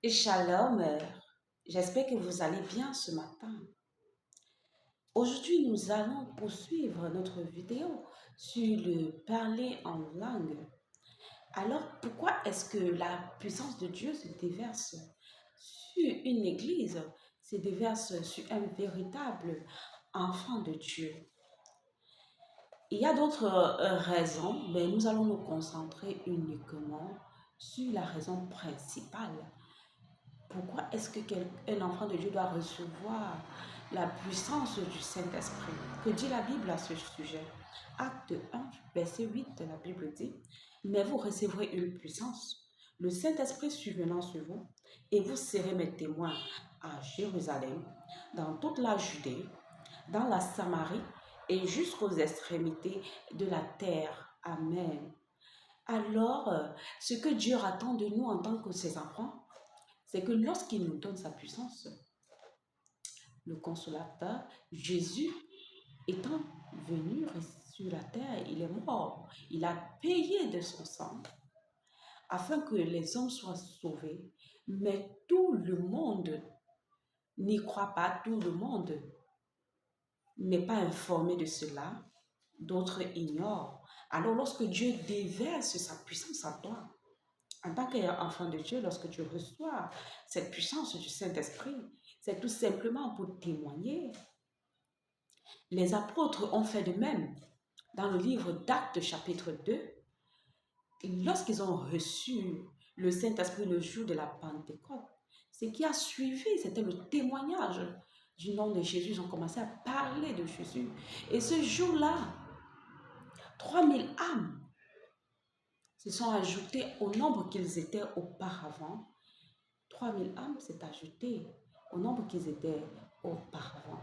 Shalom, j'espère que vous allez bien ce matin. Aujourd'hui, nous allons poursuivre notre vidéo sur le parler en langue. Alors, pourquoi est-ce que la puissance de Dieu se déverse sur une église, se déverse sur un véritable enfant de Dieu? Il y a d'autres raisons, mais nous allons nous concentrer uniquement sur la raison principale. Pourquoi est-ce qu'un enfant de Dieu doit recevoir la puissance du Saint-Esprit? Que dit la Bible à ce sujet? Acte 1, verset 8, la Bible dit, « Mais vous recevrez une puissance, le Saint-Esprit survenant sur vous, et vous serez mes témoins à Jérusalem, dans toute la Judée, dans la Samarie et jusqu'aux extrémités de la terre. Amen. » Alors, ce que Dieu attend de nous en tant que ses enfants, c'est que lorsqu'il nous donne sa puissance, le consolateur, Jésus étant venu sur la terre, il est mort. Il a payé de son sang afin que les hommes soient sauvés. Mais tout le monde n'y croit pas, tout le monde n'est pas informé de cela. D'autres ignorent. Alors lorsque Dieu déverse sa puissance à toi, en tant qu'enfant de Dieu, lorsque tu reçois cette puissance du Saint-Esprit, c'est tout simplement pour témoigner. Les apôtres ont fait de même. Dans le livre d'Actes chapitre 2, lorsqu'ils ont reçu le Saint-Esprit le jour de la Pentecôte, ce qui a suivi, c'était le témoignage du nom de Jésus. Ils ont commencé à parler de Jésus. Et ce jour-là, 3000 âmes se sont ajoutées au nombre qu'ils étaient auparavant. 3000 âmes s'est ajouté au nombre qu'ils étaient auparavant.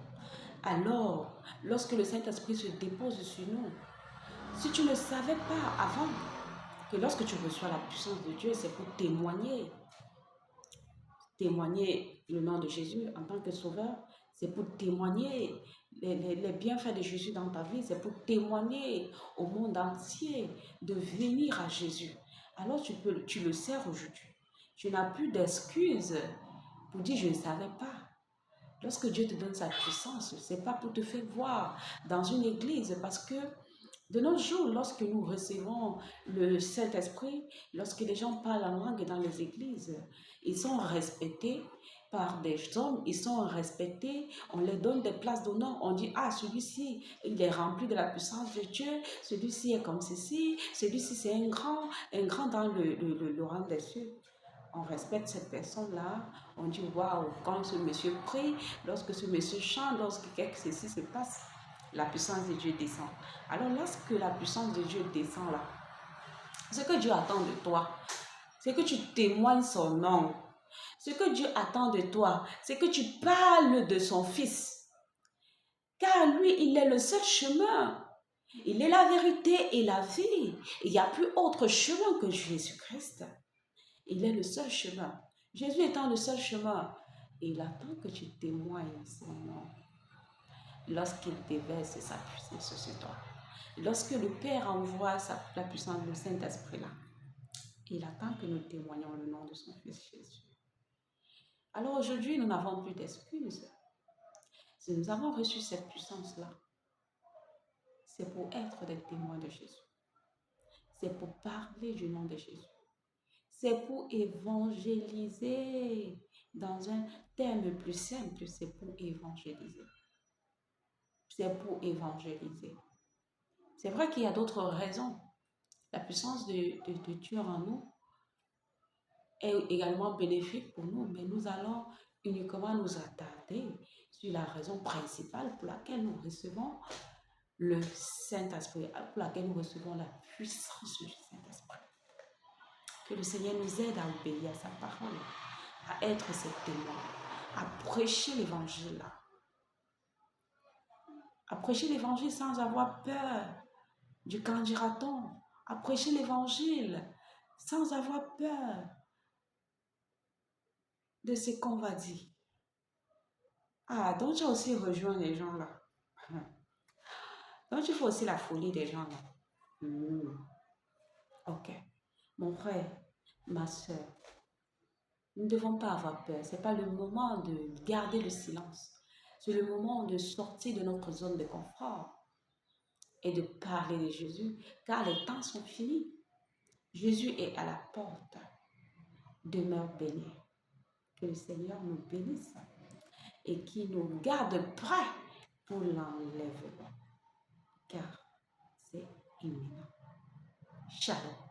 Alors, lorsque le Saint-Esprit se dépose sur nous, si tu ne savais pas avant que lorsque tu reçois la puissance de Dieu, c'est pour témoigner le nom de Jésus en tant que sauveur, c'est pour témoigner les bienfaits de Jésus dans ta vie, c'est pour témoigner au monde entier de venir à Jésus. Alors tu le sais aujourd'hui. Tu n'as plus d'excuses pour dire je ne savais pas. Lorsque Dieu te donne sa puissance, ce n'est pas pour te faire voir dans une église, parce que de nos jours, lorsque nous recevons le Saint-Esprit, lorsque les gens parlent en langue dans les églises, ils sont respectés par des hommes, ils sont respectés, on leur donne des places d'honneur, on dit, ah, celui-ci, il est rempli de la puissance de Dieu, celui-ci est comme ceci, celui-ci c'est un grand dans le rang des cieux. On respecte cette personne-là, on dit waouh, quand ce monsieur prie, lorsque ce monsieur chante, lorsque quelque ceci se passe, la puissance de Dieu descend. Alors lorsque la puissance de Dieu descend là, ce que Dieu attend de toi, c'est que tu témoignes son nom. Ce que Dieu attend de toi, c'est que tu parles de son Fils. Car lui, il est le seul chemin. Il est la vérité et la vie. Il n'y a plus autre chemin que Jésus-Christ. Il est le seul chemin. Jésus étant le seul chemin, il attend que tu témoignes son nom. Lorsqu'il déverse sa puissance sur toi. Lorsque le Père envoie la puissance du Saint-Esprit là, il attend que nous témoignions le nom de son Fils Jésus. Alors aujourd'hui, nous n'avons plus d'excuses. Si nous avons reçu cette puissance-là, c'est pour être des témoins de Jésus. C'est pour parler du nom de Jésus. C'est pour évangéliser. Dans un terme plus simple, c'est pour évangéliser. C'est pour évangéliser. C'est vrai qu'il y a d'autres raisons. La puissance de Dieu en nous est également bénéfique pour nous, mais nous allons uniquement nous attarder sur la raison principale pour laquelle nous recevons le Saint-Esprit, pour laquelle nous recevons la puissance du Saint-Esprit. Que le Seigneur nous aide à obéir à sa parole, à être ses témoins, à prêcher l'évangile là. À prêcher l'évangile sans avoir peur du qu'en dira-t-on, à prêcher l'évangile sans avoir peur de ce qu'on va dire. Ah, donc tu as aussi rejoint les gens là. Donc tu fais aussi la folie des gens là. Ok. Mon frère, ma soeur, Nous ne devons pas avoir peur. Ce n'est pas le moment de garder le silence. C'est le moment de sortir de notre zone de confort et de parler de Jésus, car les temps sont finis. Jésus est à la porte. Demeure béni. Que le Seigneur nous bénisse et qui nous garde prêts pour l'enlèvement, car c'est imminent. Shalom.